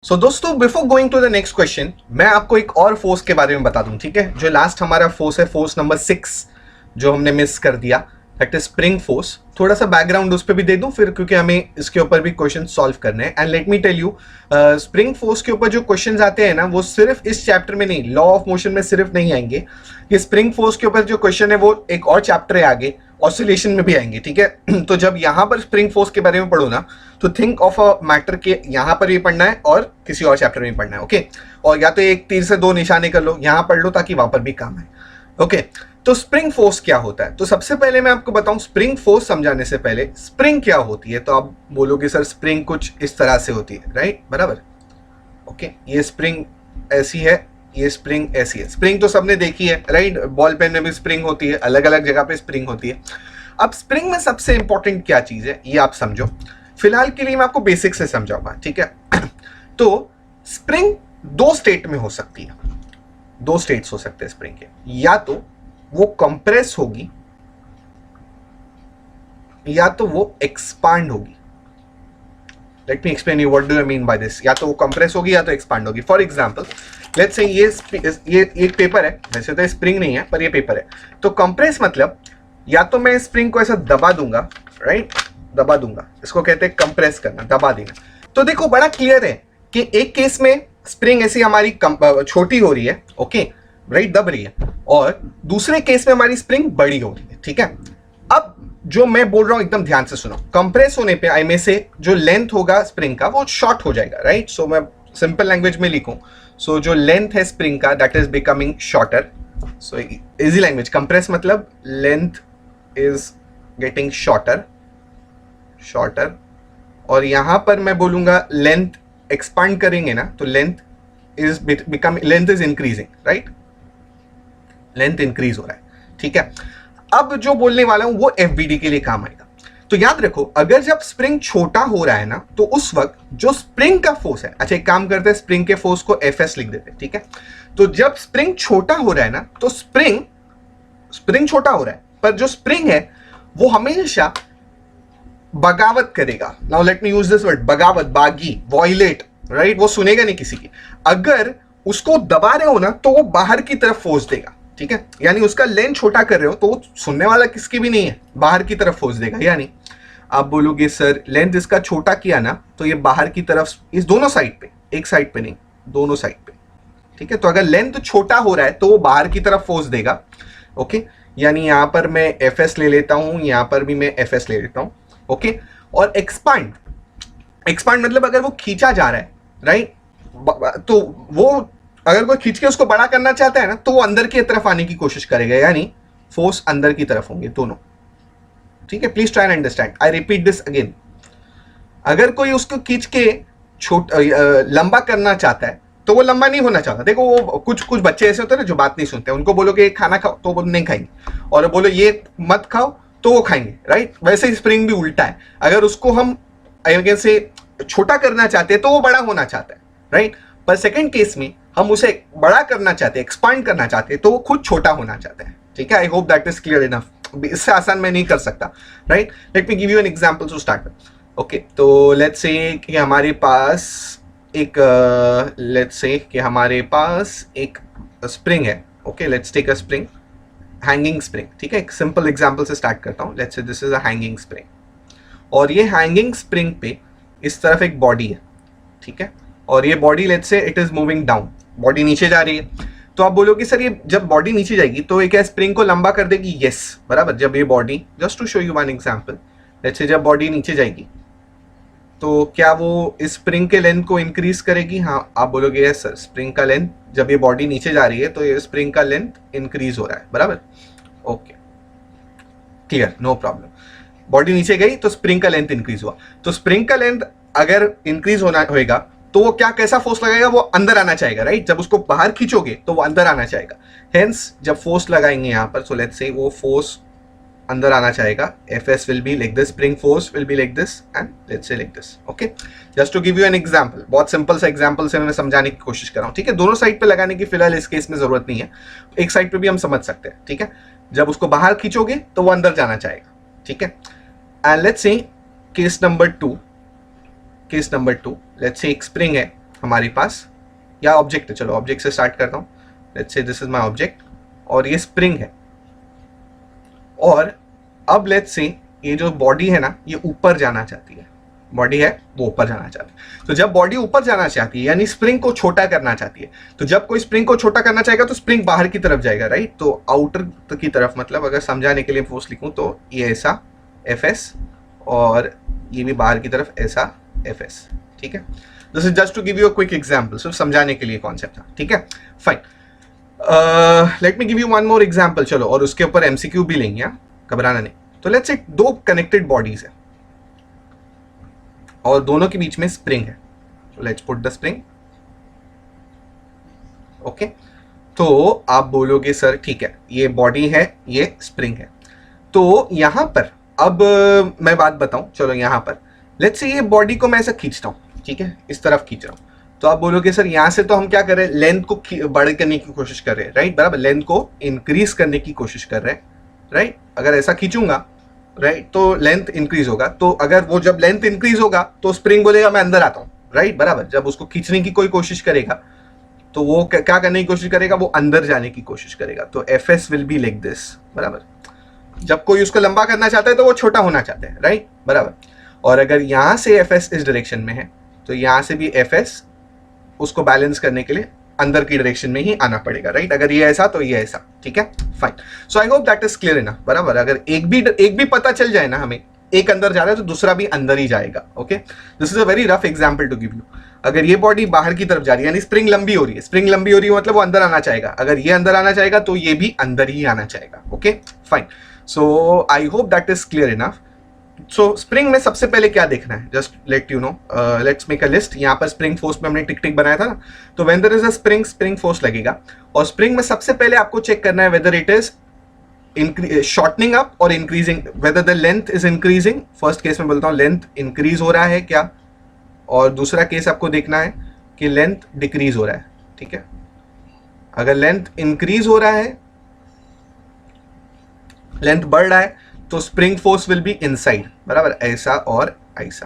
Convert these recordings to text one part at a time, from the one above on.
सो दोस्तों before going to the next question मैं आपको एक और फोर्स के बारे में बता दूं, ठीक है। जो लास्ट हमारा फोर्स है, फोर्स नंबर 6 जो हमने मिस कर दिया, दैट इज स्प्रिंग फोर्स। थोड़ा सा बैकग्राउंड उस पर भी दे दूं फिर, क्योंकि हमें इसके ऊपर भी क्वेश्चन सॉल्व करने हैं। And let me tell you, spring force के ऊपर जो क्वेश्चन आते हैं ना, वो सिर्फ इस चैप्टर में नहीं, लॉ ऑफ मोशन में सिर्फ नहीं आएंगे। ये स्प्रिंग फोर्स के ऊपर जो क्वेश्चन है वो एक और चैप्टर है आगे, ऑसिलेशन में भी आएंगे, ठीक है। तो जब यहां पर स्प्रिंग फोर्स के बारे में पढ़ो ना, तो थिंक ऑफ अ मैटर के यहां पर भी पढ़ना है और किसी और चैप्टर में भी पढ़ना है, ओके। और या तो एक तीर से दो निशाने कर लो, यहां पढ़ लो ताकि वहां पर भी काम आए, ओके। तो स्प्रिंग फोर्स क्या होता है? तो सबसे पहले मैं आपको बताऊं, स्प्रिंग फोर्स समझाने से पहले स्प्रिंग क्या होती है। तो आप बोलोगे सर स्प्रिंग कुछ इस तरह से होती है, राइट, बराबर, ओके। ये स्प्रिंग ऐसी है, ये स्प्रिंग ऐसी है। स्प्रिंग तो सबने देखी है, राइट। बॉल पेन में भी स्प्रिंग होती है, अलग अलग जगह पे स्प्रिंग होती है। अब स्प्रिंग में सबसे इंपॉर्टेंट क्या चीज है ये आप समझो। फिलहाल के लिए मैं आपको बेसिक से समझाऊंगा, ठीक है। तो स्प्रिंग दो स्टेट में हो सकती है, दो स्टेट्स हो सकते हैं स्प्रिंग के। या तो वो कंप्रेस होगी या तो वो एक्सपांड होगी। Let me explain you what do I mean by this. या तो वो कंप्रेस होगी या तो एक्सपांड होगी। फॉर एग्जांपल लेट्स से ये एक पेपर है, वैसे तो स्प्रिंग नहीं है पर ये पेपर है। तो कंप्रेस मतलब या तो मैं स्प्रिंग को ऐसा दबा दूंगा, राइट, दबा दूंगा, इसको कहते हैं कंप्रेस करना, दबा देना। तो देखो बड़ा क्लियर है कि एक केस में स्प्रिंग ऐसी हमारी छोटी हो रही है, ओके, राइट, दब रही है, और दूसरे केस में हमारी स्प्रिंग बड़ी हो रही है, ठीक है। अब जो मैं बोल रहा हूं एकदम ध्यान से सुनो। कंप्रेस होने पे आई में से जो लेंथ होगा स्प्रिंग का वो शॉर्ट हो जाएगा, राइट। सो मैं सिंपल लैंग्वेज में लिखूं, सो जो लेंथ है स्प्रिंग का that is becoming shorter. So easy language, compress मतलब length is getting shorter, shorter. और यहां पर मैं बोलूंगा लेंथ एक्सपांड करेंगे ना, तो length is increasing, right, length increase हो रहा है, ठीक है। अब जो बोलने वाला हूं वो एफबीडी के लिए काम आएगा। तो याद रखो, अगर जब स्प्रिंग छोटा हो रहा है ना, तो उस वक्त जो स्प्रिंग का फोर्स है, अच्छा एक काम करते हैं, स्प्रिंग के फोर्स को एफएस लिख देते हैं, ठीक है। तो जब स्प्रिंग छोटा हो रहा है ना, तो स्प्रिंग छोटा हो रहा है, पर जो स्प्रिंग है वो हमेशा बगावत करेगा। Now let me use this word, बगावत, बागी, वॉयलेट, राइट। वो सुनेगा नहीं किसी की। अगर उसको दबा रहे हो ना, तो वो बाहर की तरफ फोर्स देगा, ठीक है। यानी उसका लेंथ छोटा कर रहे हो तो सुनने वाला किसकी भी नहीं है, बाहर की तरफ फोर्स देगा। यानी आप बोलोगे सर लेंथ इसका छोटा किया ना, तो ये बाहर की तरफ, इस दोनों साइड पे, एक साइड पे नहीं, दोनों साइड पे, ठीक है। तो अगर लेंथ छोटा हो रहा है तो वो बाहर की तरफ फोर्स देगा, ओके। यानी यहां पर मैं एफ ले लेता हूं, यहां पर भी मैं एफ ले लेता हूं, ओके। और एक्सपांड, एक्सपांड मतलब अगर वो खींचा जा रहा है, राइट, तो वो अगर कोई खींच के उसको बड़ा करना चाहता है ना, तो वो अंदर की तरफ आने की कोशिश करेगा, यानी फोर्स अंदर की तरफ होंगे दोनों, ठीक है। Please try and understand, I repeat this again. अगर कोई उसको खींच के लंबा करना चाहता है, तो वो लंबा नहीं होना चाहता। देखो वो कुछ कुछ बच्चे ऐसे होते हैं ना जो बात नहीं सुनते, उनको बोलोगे खाना खाओ तो वो नहीं खाएंगे, और बोलो ये मत खाओ तो वो खाएंगे, राइट। वैसे ही स्प्रिंग भी उल्टा है। अगर उसको हम से छोटा करना चाहते हैं तो वो बड़ा होना चाहता है, राइट। पर सेकंड केस में हम उसे बड़ा करना चाहते हैं, एक्सपांड करना चाहते हैं, तो वो खुद छोटा होना चाहता है, ठीक है। I hope that is clear enough. इससे आसान मैं नहीं कर सकता, right. Let me give you an example to start with, okay. तो लेट्स से कि हमारे पास एक स्प्रिंग है, okay. Let's take a spring, hanging spring, ठीक है। एक सिंपल एग्जांपल से स्टार्ट करता हूं। Let's say this is a hanging spring, और ये हैंगिंग स्प्रिंग पे इस तरफ एक बॉडी है, ठीक है। और ये body let's say it is moving down, body नीचे जा रही है। तो आप बोलोगे सर ये जब बॉडी नीचे जाएगी तो ये क्या स्प्रिंग को लंबा कर देगी? यस, बराबर। जब ये body, just to show you one example, let's say जब बॉडी नीचे जाएगी तो क्या वो इस स्प्रिंग के लेंथ को इंक्रीज करेगी? हाँ, आप बोलोगे यस सर, स्प्रिंग का लेंथ, जब ये बॉडी नीचे जा रही है तो ये स्प्रिंग का लेंथ इंक्रीज हो रहा है, बराबर, okay, clear, no problem. Body नीचे गई तो स्प्रिंग का लेंथ इंक्रीज हुआ। तो स्प्रिंग का लेंथ अगर इंक्रीज होना होगा तो वो क्या, कैसा फोर्स लगाएगा? वो अंदर आना चाहेगा, राइट। जब उसको बाहर खींचोगे तो वो अंदर आना चाहेगा। हेंस जब फोर्स लगाएंगे यहां पर, सो लेट्स से वो फोर्स अंदर आना चाहेगा, F S will be like this, spring force will be like this, and let's say like this, okay. Just to give you an example, बहुत सिंपल सा एग्जांपल से मैं समझाने की कोशिश कर रहा हूं, ठीक है। दोनों साइड पे लगाने की फिलहाल इस केस में जरूरत नहीं है, एक साइड पे भी हम समझ सकते हैं, ठीक है। जब उसको बाहर खींचोगे तो वो अंदर जाना चाहेगा, ठीक है। एंड लेट्स से case number two, let's say एक स्प्रिंग है हमारे पास, या ऑब्जेक्ट है, चलो ऑब्जेक्ट से स्टार्ट करता हूँ। Let's say this is my object और ये स्प्रिंग है, और अब लेट्स से ये जो बॉडी है ना ये ऊपर जाना चाहती है, बॉडी है वो ऊपर जाना चाहती है। तो जब बॉडी ऊपर जाना चाहती है यानी स्प्रिंग को छोटा करना चाहती है, तो जब कोई स्प्रिंग को छोटा करना चाहेगा तो स्प्रिंग बाहर की तरफ जाएगा, राइट। तो आउटर की तरफ, मतलब अगर समझाने के लिए फोर्स लिखूं तो ये ऐसा Fs और ये भी बाहर की तरफ ऐसा Fs, ठीक है। This is just to give you a quick example, सिर्फ समझाने के लिए कॉन्सेप्ट था, ठीक है, fine. Let me give you one more example, चलो, और उसके ऊपर एमसीक्यू भी लेंगे, घबराना नहीं। तो लेट्स से दो कनेक्टेड बॉडीज है और दोनों के बीच में स्प्रिंग है, so let's put the spring, okay. तो आप बोलोगे सर ठीक है, ये बॉडी है, ये स्प्रिंग है, तो यहां पर अब मैं बात बताऊं, चलो यहां पर लेट्स से ये बॉडी को मैं ऐसा खींचता हूं, ठीक है, इस तरफ खींच रहा हूं। तो आप बोलोगे सर यहां से तो हम क्या कर रहे हैं, लेंथ को बड़े करने की कोशिश कर रहे हैं, राइट, बराबर, लेंथ को इंक्रीज करने की कोशिश कर रहे हैं, राइट। अगर ऐसा खींचूंगा, राइट, तो लेंथ इंक्रीज होगा, तो अगर वो जब लेंथ इंक्रीज होगा तो स्प्रिंग बोलेगा मैं अंदर आता हूं, राइट, बराबर। जब उसको खींचने की कोई कोशिश करेगा तो वो क्या करने की कोशिश करेगा, वो अंदर जाने की कोशिश करेगा। तो Fs will be like this, बराबर। जब कोई उसको लंबा करना चाहता है तो वो छोटा होना चाहता है, राइट, बराबर। और अगर यहां से Fs इस डायरेक्शन में है तो यहां से भी Fs उसको बैलेंस करने के लिए अंदर की डायरेक्शन में ही आना पड़ेगा, राइट। अगर ये ऐसा तो ये ऐसा, ठीक है, fine. So I hope that is clear enough, बराबर। अगर एक भी पता चल जाए ना हमें, एक अंदर जा रहा है तो दूसरा भी अंदर ही जाएगा, okay. This is a very rough example to give you. अगर ये बॉडी बाहर की तरफ जा रही है यानी स्प्रिंग लंबी हो रही है, स्प्रिंग लंबी हो रही है मतलब वो अंदर आना चाहेगा, अगर ये अंदर आना चाहेगा तो ये भी अंदर ही आना चाहेगा, okay, fine. So I hope that is clear enough. So spring में सबसे पहले क्या देखना है, just let you know, let's make a list. यहाँ पर स्प्रिंग फोर्स में हमने टिक टिक बनाया था ना, तो when there is a spring force लगेगा, और स्प्रिंग में सबसे पहले आपको चेक करना है whether it is shortening up और increasing, whether the length is increasing. First case में बोलता हूँ लेंथ इंक्रीज हो रहा है क्या, और दूसरा केस आपको देखना है कि लेंथ डिक्रीज हो रहा है, ठीक है। अगर लेंथ इंक्रीज हो रहा है, लेंथ बढ़ रहा है, तो spring force will be inside, बराबर, ऐसा और ऐसा,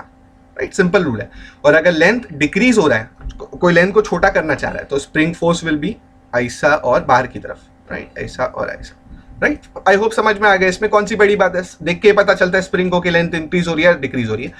राइट, सिंपल रूल है। और अगर लेंथ डिक्रीज हो रहा है, कोई लेंथ को छोटा करना चाह रहा है, तो स्प्रिंग फोर्स विल बी ऐसा और बाहर की तरफ, राइट, ऐसा और ऐसा, राइट। आई होप समझ में आ गया। इसमें कौन सी बड़ी बात है, देख के पता चलता है स्प्रिंग को कि लेंथ इंक्रीज हो रही है डिक्रीज हो रही है।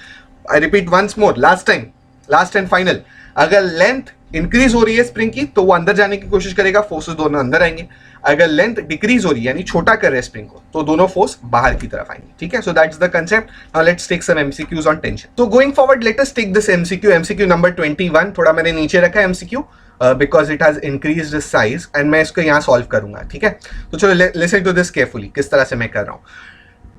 I repeat once more, last and final, अगर लेंथ इंक्रीज हो रही है स्प्रिंग की तो वो अंदर जाने की कोशिश करेगा, फोर्सेस दोनों अंदर आएंगे। अगर लेंथ डिक्रीज हो रही है यानी छोटा कर रहे हैं स्प्रिंग को, तो दोनों फोर्स बाहर की तरफ आएंगे, ठीक है। So that's the concept. Now let's take some MCQs on tension. तो going forward let us take this MCQ number 21। थोड़ा मैंने नीचे रखा है MCQ because it has increased size, and मैं इसको यहाँ सॉल्व करूंगा, ठीक है। तो चलो लिसन टू दिस केयरफुली, किस तरह से मैं कर रहा हूँ।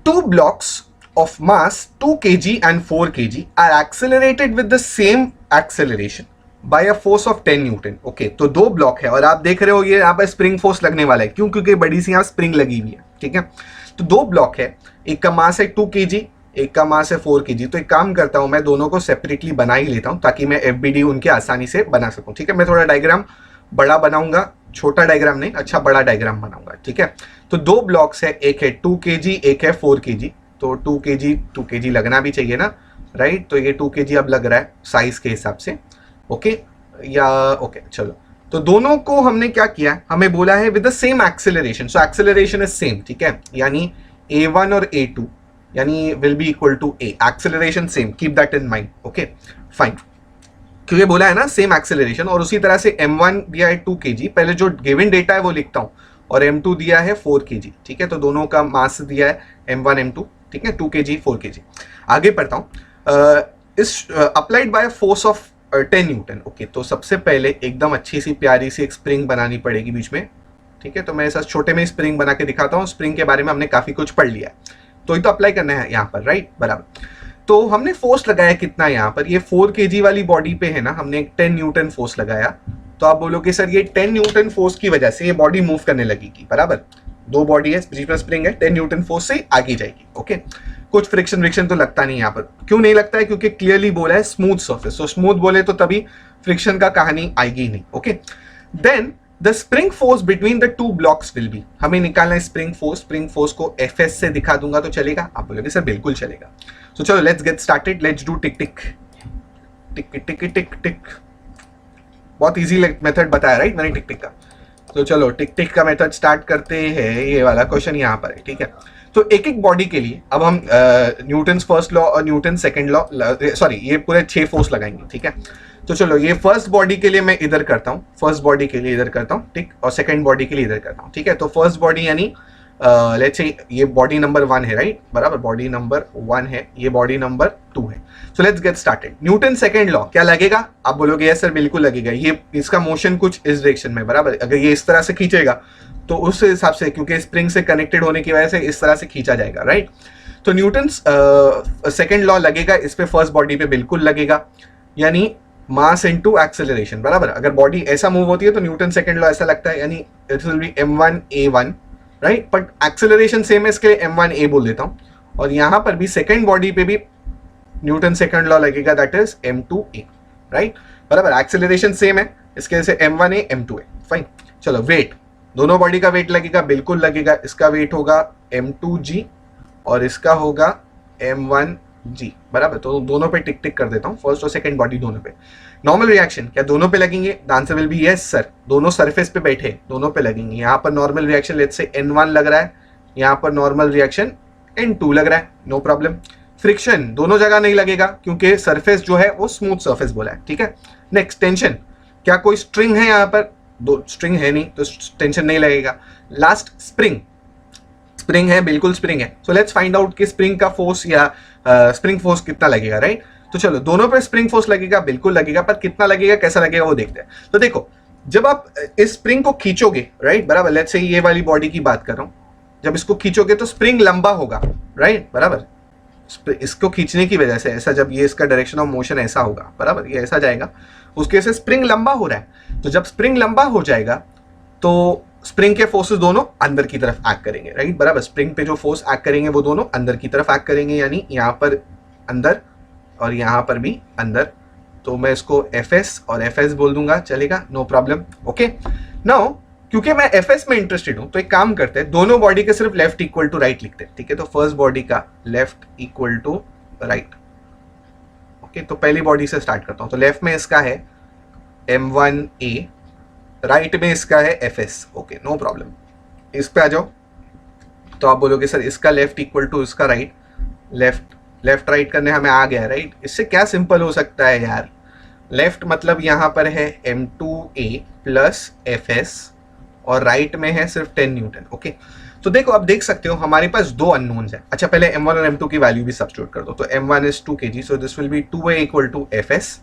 Two blocks of mass 2 kg and 4 kg are accelerated with the same acceleration by a force of 10 Newton. Okay, तो दो ब्लॉक है और आप देख रहे हो ये यहाँ पर स्प्रिंग फोर्स लगने वाला है, क्यों, क्योंकि बड़ी सी यहाँ स्प्रिंग लगी हुई है, ठीक है। तो दो ब्लॉक है, एक का मास है 2 kg, एक का मास है 4 kg। तो एक काम करता हूँ, मैं दोनों को सेपरेटली बना ही लेता हूँ ताकि मैं FBD उनके आसानी से बना सकूँ, ठीक है। मैं थोड़ा डायग्राम बड़ा बनाऊंगा, छोटा डायग्राम नहीं, अच्छा बड़ा डायग्राम बनाऊंगा, ठीक है। तो दो ब्लॉक्स है, एक है 2 kg, एक है 4 kg। तो 2 kg लगना भी चाहिए ना, राइट। तो ये 2 kg अब लग रहा है साइज के हिसाब से, ओके, या ओके, चलो। तो दोनों को हमने क्या किया, हमें बोला है with the same acceleration, so acceleration is same, ठीक है। यानी A1 और A2 यानी will be equal to A, acceleration same, keep that in mind, okay, fine. क्योंकि बोला है ना सेम एक्सेलरेशन, और उसी तरह से M1 दिया है 2 kg, पहले जो गिवन डेटा है वो लिखता हूँ, और M2 दिया है 4 kg, ठीक है। तो दोनों का मास दिया है M1 M2, ठीक है, 2 kg 4 kg। आगे पढ़ता हूँ, इस applied by force of 10 Newton. Okay, तो सबसे पहले एकदम अच्छी सी प्यारी सी एक स्प्रिंग बनानी पड़ेगी बीच में, ठीक है। तो मैं ऐसा छोटे में स्प्रिंग बना के दिखाता हूँ। स्प्रिंग के बारे में हमने काफी कुछ पढ़ लिया है, तो ये तो अप्लाई करना है यहाँ पर, राइट, बराबर। तो हमने फोर्स लगाया कितना यहाँ पर, ये 4 kg वाली बॉडी पे है ना, हमने एक 10 न्यूटन फोर्स लगाया। तो आप बोलोगे सर ये 10 न्यूटन फोर्स की वजह से ये बॉडी मूव करने लगेगी, बराबर। दो बॉडी है, बीच में स्प्रिंग है, 10 न्यूटन फोर्स से आगे जाएगी, ओके। कुछ फ्रिक्शन तो लगता नहीं यहाँ पर, क्यों नहीं लगता है, क्योंकि क्लियरली बोला है स्मूथ सर्फेस। तो स्मूथ बोले तो तभी फ्रिक्शन का कहानी आएगी नहीं, okay. Then the spring force between the two blocks will be, हमें निकालना है स्प्रिंग फोर्स को Fs से दिखा दूंगा तो चलेगा। आप बोलोगे सर बिल्कुल चलेगा। तो चलो let's get started, let's do tick tick tick tick tick tick. बहुत इजी मेथड बताया राइट मैंने टिक टिक का। तो चलो टिक टिक का मेथड स्टार्ट करते हैं। ये वाला क्वेश्चन यहाँ पर है, ठीक है। तो एक एक बॉडी के लिए अब हम न्यूटन फर्स्ट लॉ और न्यूटन सेकंड लॉ, सॉरी ये पूरे 6 फोर्स लगाएंगे, ठीक है। तो चलो ये फर्स्ट बॉडी के लिए मैं इधर करता हूँ, फर्स्ट बॉडी के लिए इधर करता हूँ, ठीक, और सेकंड बॉडी के लिए इधर करता हूँ, ठीक है। तो फर्स्ट बॉडी यानी लेट्स से ये बॉडी नंबर 1 है राइट, बराबर, बॉडी नंबर 1 है, ये बॉडी नंबर 2 है। So let's get started. Newton second law क्या लगेगा? आप बोलोगे यस सर बिल्कुल लगेगा, ये इसका मोशन कुछ इस डायरेक्शन में, बराबर। अगर ये इस तरह से खींचेगा तो उस हिसाब से, क्योंकि स्प्रिंग से कनेक्टेड होने की वजह से इस तरह से खींचा जाएगा राइट। तो न्यूटन सेकंड लॉ लगेगा इस पे, फर्स्ट बॉडी पे बिल्कुल लगेगा, यानी मास इनटू एक्सेलरेशन, बराबर। अगर बॉडी ऐसा मूव होती है तो न्यूटन सेकंड लॉ ऐसा लगता है, यानी it will be m1a1 right, but acceleration same है इसके लिए m1a बोल देता हूं। और यहां पर भी सेकंड बॉडी पे भी न्यूटन सेकंड लॉ लगेगा, दैट इज m2a राइट, बराबर। एक्सेलरेशन सेम है इसके से m1a m2a, फाइन। चलो वेट, दोनों बॉडी का वेट लगेगा, बिल्कुल लगेगा। इसका वेट होगा m2g और इसका होगा m1g, बराबर। तो दोनों पे टिक टिक कर देता हूँ, फर्स्ट और सेकंड बॉडी दोनों पे। नॉर्मल रिएक्शन क्या दोनों पे लगेंगे? The answer will B yes sir, दोनों सरफेस पे बैठे दोनों पे लगेंगे। यहाँ पर normal reaction let's say n1 लग रहा है, यहाँ पर नॉर्मल रिएक्शन n2 लग रहा है, नो प्रॉब्लम। फ्रिक्शन दोनों जगह नहीं लगेगा क्योंकि सरफेस जो है वो स्मूथ सरफेस बोला है, ठीक है। नेक्स्ट टेंशन, क्या कोई स्ट्रिंग है यहाँ पर? दो स्ट्रिंग है नहीं तो टेंशन नहीं लगेगा। लास्ट स्प्रिंग, स्प्रिंग है, बिल्कुल स्प्रिंग है। सो लेट्स फाइंड आउट कि स्प्रिंग का फोर्स या स्प्रिंग फोर्स कितना लगेगा राइट। तो चलो दोनों पे स्प्रिंग फोर्स लगेगा, बिल्कुल लगेगा, पर कितना लगेगा, कैसा लगेगा वो देखते हैं। तो देखो जब आप इस स्प्रिंग को खींचोगे राइट, बराबर, लेट्स से ये वाली बॉडी की बात कर रहा हूं, जब इसको खींचोगे तो स्प्रिंग लंबा होगा राइट, बराबर। इसको खींचने की वजह से ऐसा, जब ये इसका डायरेक्शन ऑफ मोशन ऐसा होगा, बराबर, ये ऐसा जाएगा, उसके से स्प्रिंग लंबा हो रहा है। तो जब स्प्रिंग लंबा हो जाएगा तो स्प्रिंग के फोर्सेस दोनों अंदर की तरफ एक्ट करेंगे राइट, बराबर। स्प्रिंग पे जो फोर्स एक्ट करेंगे वो दोनों अंदर की तरफ एक्ट करेंगे, यानी यहाँ पर अंदर और यहाँ पर भी अंदर। तो मैं इसको Fs और Fs बोल दूंगा, चलेगा, नो प्रॉब्लम। ओके नाउ क्योंकि मैं Fs में इंटरेस्टेड हूं तो एक काम करते हैं, दोनों बॉडी के सिर्फ लेफ्ट इक्वल टू राइट लिखते हैं, ठीक है। तो फर्स्ट बॉडी का left equal to right. Okay तो पहली बॉडी से स्टार्ट करता हूं। तो लेफ्ट में इसका है m1a, राइट में इसका है Fs। Okay no problem. इस पे आ जाओ तो आप बोलोगे सर इसका लेफ्ट इक्वल टू इसका राइट, लेफ्ट राइट करने हमें आ गया राइट। इससे क्या सिंपल हो सकता है यार, लेफ्ट मतलब यहाँ पर है m2a प्लस Fs और राइट में है सिर्फ 10 न्यूटन। ओके तो देखो अब देख सकते हो हमारे पास दो अननोन्स है। अच्छा पहले m1 और m2 की वैल्यू भी सब्स्टिट्यूट कर दो। तो m1 is 2 kg, so this will be 2a equal to Fs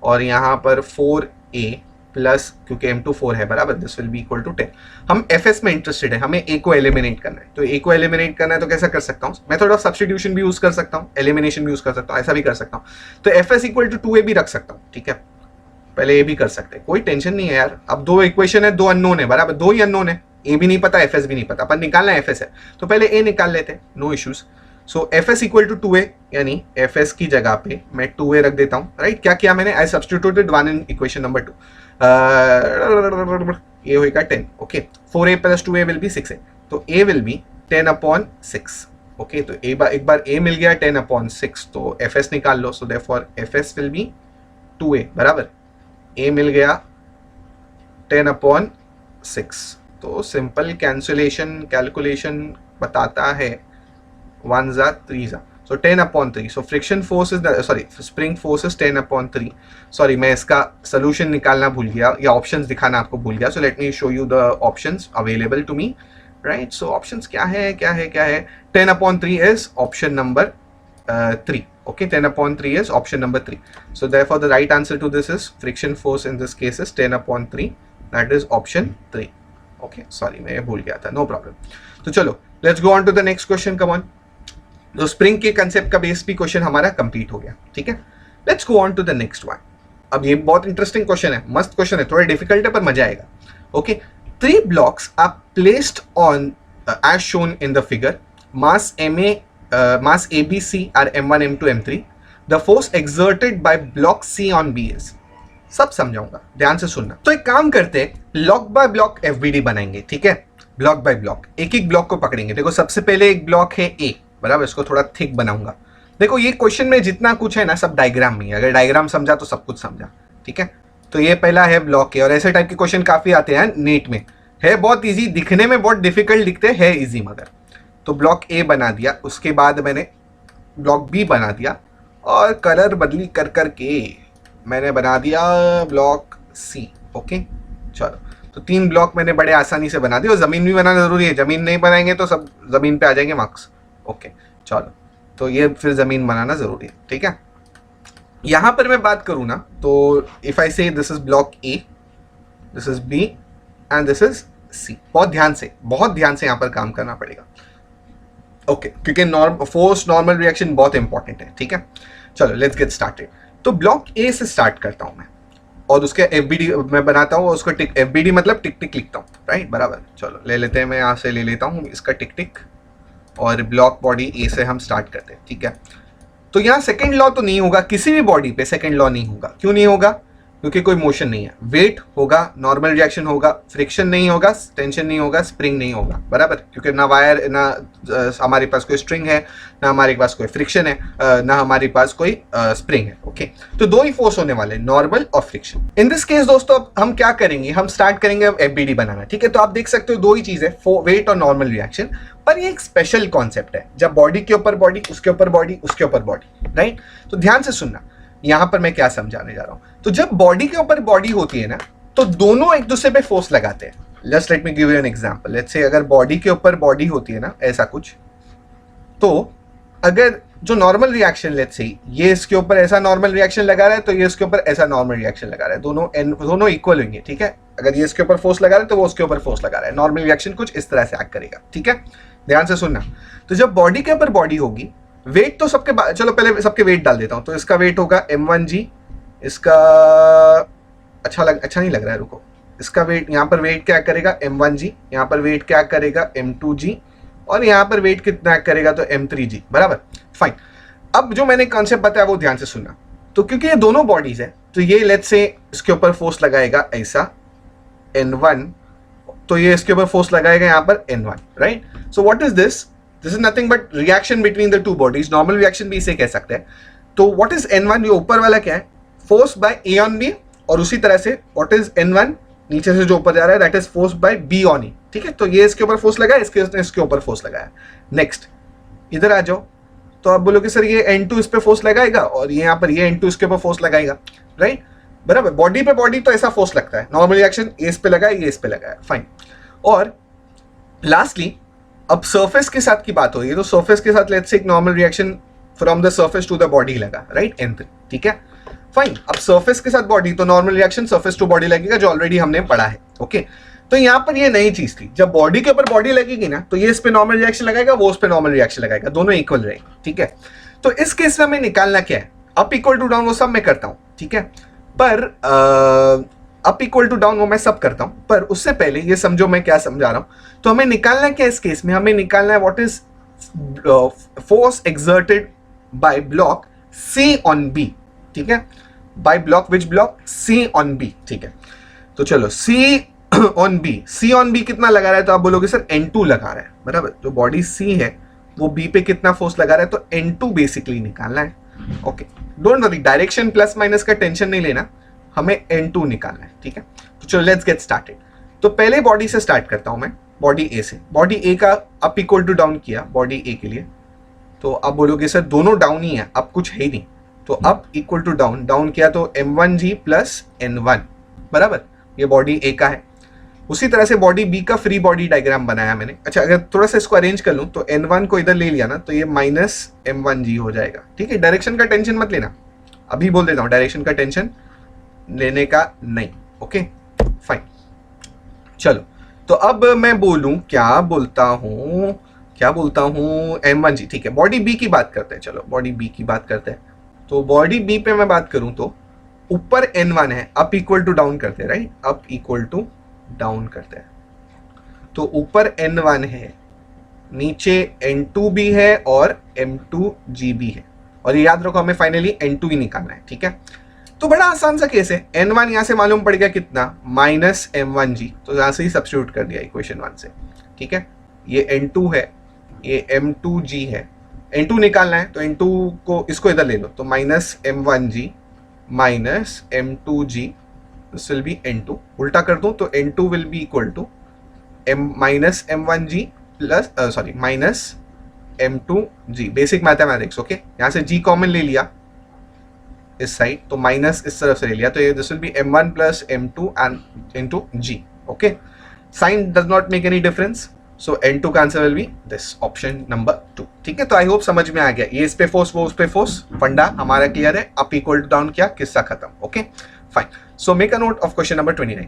और यहाँ पर 4a प्लस, क्योंकि m2 4 है, बराबर, this will be equal to 10। हम Fs में इंटरेस्टेड है, हमें a को एलिमिनेट करना है। तो a को एलिमिनेट करना है तो कैसा कर सकता हूँ, मेथड ऑफ सब्स्टिट्यूशन भी यूज कर सकता हूँ, एलिमिनेशन भी यूज कर सकता हूँ, ऐसा भी कर सकता हूँ। तो Fs इक्वल टू 2a भी रख सकता हूँ, ठीक है। पहले ये भी कर सकते हैं, कोई टेंशन नहीं है यार। अब दो इक्वेशन है, दो अननोन है, बराबर, दो ही अननोन है, ए भी नहीं पता Fs भी नहीं पता, पर निकालना Fs है तो पहले a निकाल लेते हैं, no issues. So Fs equal to 2a, यानी Fs की जगह पे मैं 2a रख देता हूँ राइट। क्या किया मैंने, आई सब्स्टिट्यूटेड 1 इन इक्वेशन नंबर 2, ये होगा 10। Okay 4a plus 2a will be 6a, तो a विल बी 10/6। ओके तो एक बार a मिल गया 10/6, तो Fs निकाल लो। So therefore Fs will be 2a, बराबर, a मिल गया 10/6। तो सिंपल कैलकुलेशन बताता है 1 जा 3 जा, सो 10/3। So friction force is, sorry spring force is 10/3। Sorry मैं इसका सोल्यूशन निकालना भूल गया या ऑप्शंस दिखाना आपको भूल गया। So let me show you the options available to me right. So options क्या है 10/3 is option number 3। Okay, 10/3 is option number 3. So therefore the right answer to this is friction force in this case is 10/3. That is option 3. Okay, sorry मैं भूल गया था, no problem. तो चलो let's go on to the next question. Come on. तो spring के concept का base भी क्वेश्चन हमारा कंप्लीट हो गया, ठीक है। Let's go on to the next one. अब ये बहुत इंटरेस्टिंग क्वेश्चन है, मस्त क्वेश्चन है, थोड़ा डिफिकल्ट है पर मजा आएगा। Okay, 3 blocks are placed on as shown in the figure. Mass ma mass ABC are m1, m2, m3. The force exerted by block C on B is, सब समझाऊंगा, ध्यान से सुनना। तो एक काम करते हैं, ब्लॉक बाय ब्लॉक FBD बनाएंगे, ठीक है। ब्लॉक बाय ब्लॉक, एक एक ब्लॉक को पकड़ेंगे। देखो सबसे पहले एक ब्लॉक है A, बराबर, इसको थोड़ा थिक बनाऊंगा। देखो ये क्वेश्चन में जितना कुछ है ना सब डायग्राम में है, अगर डायग्राम समझा तो सब कुछ समझा, ठीक है। तो ये पहला है ब्लॉक ए, और ऐसे टाइप के क्वेश्चन काफी आते हैं नीट में। है बहुत इजी, दिखने में बहुत डिफिकल्ट दिखते हैं इजी मगर। तो ब्लॉक ए बना दिया, उसके बाद मैंने ब्लॉक बी बना दिया, और कलर बदली कर करके मैंने बना दिया ब्लॉक सी। ओके चलो, तो 3 ब्लॉक मैंने बड़े आसानी से बना दिए। और जमीन भी बनाना जरूरी है, जमीन नहीं बनाएंगे तो सब जमीन पे आ जाएंगे मार्क्स। ओके चलो, तो ये फिर जमीन बनाना जरूरी है, ठीक है। यहां पर मैं बात करूं ना, तो if I say this is block A, this is B and this is C. बहुत ध्यान से यहां पर काम करना पड़ेगा। ओके क्योंकि फोर्स नॉर्मल रिएक्शन बहुत इंपॉर्टेंट है, ठीक है। चलो लेट्स गेट स्टार्टेड। तो ब्लॉक ए से स्टार्ट करता हूं मैं, और उसके एफबीडी मैं बनाता हूँ, उसको टिक, एफबीडी मतलब टिक टिक लिखता हूँ, राइट, बराबर। चलो ले लेते हैं, मैं यहाँ से ले लेता हूँ इसका टिक टिक, और ब्लॉक बॉडी ए से हम स्टार्ट करते हैं, ठीक है। तो यहाँ सेकंड लॉ तो नहीं होगा, किसी भी बॉडी पे सेकंड लॉ नहीं होगा। क्यों नहीं होगा? क्योंकि कोई मोशन नहीं है। वेट होगा, नॉर्मल रिएक्शन होगा, फ्रिक्शन नहीं होगा, टेंशन नहीं होगा, स्प्रिंग नहीं होगा, बराबर। क्योंकि ना वायर, ना हमारे पास कोई स्ट्रिंग है, ना हमारे पास कोई फ्रिक्शन है, ना हमारे पास कोई स्प्रिंग है। ओके, तो 2 ही फोर्स होने वाले, नॉर्मल और फ्रिक्शन। इन दिस केस दोस्तों अब हम क्या करेंगे, हम स्टार्ट करेंगे अब एफबीडी बनाना, ठीक है। तो आप देख सकते हो 2 ही चीज है, वेट और नॉर्मल रिएक्शन। पर ये एक स्पेशल कॉन्सेप्ट है, जब बॉडी के ऊपर बॉडी, उसके ऊपर बॉडी, उसके ऊपर बॉडी, राइट। तो ध्यान से सुनना, यहां पर मैं क्या समझाने जा रहा हूं। तो जब बॉडी के ऊपर बॉडी होती है ना, तो दोनों एक दूसरे पे फोर्स लगाते हैं। Just let me give you an example. Let's से अगर बॉडी के ऊपर बॉडी होती है ना, ऐसा कुछ, तो अगर जो नॉर्मल रिएक्शन, लेट्स से ये इसके ऊपर ऐसा नॉर्मल रिएक्शन लगा रहा है, तो ये इसके ऊपर ऐसा नॉर्मल रिएक्शन लगा रहा है, दोनों इक्वल होंगे, ठीक है। अगर ये इसके ऊपर फोर्स लगा रहा है तो वो उसके ऊपर फोर्स लगा रहा है, नॉर्मल रिएक्शन कुछ इस तरह से एक्ट करेगा, ठीक है। ध्यान से सुनना। तो जब बॉडी के ऊपर बॉडी होगी, वेट तो सबके, चलो पहले सबके वेट डाल देता हूं। तो इसका वेट होगा m1g, इसका अच्छा नहीं लग रहा है, रुको। इसका वेट, यहाँ पर वेट क्या करेगा m1g, यहाँ पर वेट क्या करेगा m2g, और यहाँ पर वेट कितना करेगा तो m3g, बराबर, फाइन। अब जो मैंने कॉन्सेप्ट बताया वो ध्यान से सुनना। तो क्योंकि ये दोनों बॉडीज है, तो ये लेट्स से इसके ऊपर फोर्स लगाएगा ऐसा n1, तो ये इसके ऊपर फोर्स लगाएगा यहाँ पर n1, right. So what is this? This is nothing but reaction between the 2 bodies, normal reaction भी इसे कह सकते हैं। तो व्हाट इज n1? ये ऊपर वाला क्या है? Force by a on b, और उसी तरह से व्हाट इज n1, नीचे से जो ऊपर जा रहा है, that is force by b on e, ठीक है। तो ये इसके ऊपर फोर्स लगाया, इसके ऊपर फोर्स लगाया। नेक्स्ट इधर आ जाओ, तो आप बोलोगे सर ये n2 इस पे फोर्स लगाएगा, और ये यहाँ पर ये n2 इसके ऊपर फोर्स लगाएगा, राइट, बराबर। बॉडी पे बॉडी तो ऐसा फोर्स लगता है, नॉर्मल रिएक्शन इस पे लगा है, ये इस पे लगा है, फाइन। और लास्टली अब सरफेस के साथ की बात हो रही है, तो सरफेस के साथ लेट्स से एक normal reaction from the surface to the body लगा, राइट, n3, ठीक है, फाइन। अब सरफेस के साथ बॉडी, तो normal reaction surface to body लगेगा, जो ऑलरेडी हमने पढ़ा है, ओके। तो यहाँ पर ये नई चीज थी, जब बॉडी के ऊपर बॉडी लगेगी ना, तो ये इस पे नॉर्मल रिएक्शन लगाएगा, वो उस पे नॉर्मल रिएक्शन लगाएगा, दोनों इक्वल रहेंगे, ठीक है। तो इस केस में हमें निकालना क्या है? अप इक्वल टू डाउन वो सब मैं करता हूं, ठीक है, पर अप इक्वल टू डाउन वो मैं सब करता हूं, पर उससे पहले ये समझो मैं क्या समझा रहा हूं। तो हमें निकालना क्या इस केस में? हमें निकालना है what is force exerted by block C on B, ठीक है। By block which block? C on B, ठीक है। तो चलो C on B, C on B कितना लगा रहा है? तो आप बोलोगे सर n2 लगा रहा है, बराबर। जो बॉडी सी है वो बी पे कितना फोर्स लगा रहा है, तो n2 बेसिकली निकालना है, okay. Don't worry, direction plus minus का टेंशन नहीं लेना, हमें n2 निकालना है, ठीक है। तो चलो लेट्स गेट स्टार्टेड। तो पहले बॉडी से स्टार्ट करता हूं मैं, बॉडी ए से। बॉडी ए का अप इक्वल टू डाउन किया बॉडी ए के लिए, तो आप बोलोगे सर दोनों डाउन ही है, अब कुछ है ही नहीं। तो up equal to down, down किया तो m1g प्लस n1, बराबर, ये बॉडी ए का है। उसी तरह से बॉडी बी का फ्री बॉडी डायग्राम बनाया मैंने। अच्छा, अगर थोड़ा सा इसको अरेंज कर लूं, तो n1 को इधर ले लिया ना, तो ये माइनस m1g हो जाएगा, ठीक है। डायरेक्शन का टेंशन मत लेना, अभी बोल देता हूं, डायरेक्शन का टेंशन लेने का नहीं, ओके, फाइन। चलो, तो अब मैं बोलूं, क्या बोलता हूं m1g, ठीक है। बॉडी बी की बात करते हैं, चलो बॉडी बी की बात करते हैं। तो बॉडी बी पे मैं बात करूं तो ऊपर n1 है, अप इक्वल टू डाउन करते हैं, right, up equal to down करते हैं। तो ऊपर n1 है, नीचे n2 भी है और m2g भी है, और ये याद रखो हमें फाइनली n2 ही निकालना है, ठीक है। तो बड़ा आसान सा केस है, n1 यहां से मालूम पड़ गया कितना, माइनस m1g, तो यहां से ही सब्स्टिट्यूट कर दिया इक्वेशन 1 से, ठीक है। ये n2 है, ये m2g है, n2 निकालना है, तो n2 को इसको इधर ले लो, तो minus m1g minus m2g this will be n2, उल्टा कर दूं तो n2 will be equal to m minus m1g plus sorry minus m2g, basic mathematics. Okay, यहां से g कॉमन ले लिया इस साइड, तो माइनस इस तरफ से ले लिया, तो ये this will be m1 plus m2 and into g। Okay, sign does not make any difference, so n2 का answer will be this option number 2। ठीक है, तो आई होप समझ में आ गया, ये इस पे फोर्स वो उस पे फोर्स, फंडा हमारा क्लियर है। अप इक्वल टू डाउन किया, किस्सा खत्म। Okay fine, so make a note of question number 29।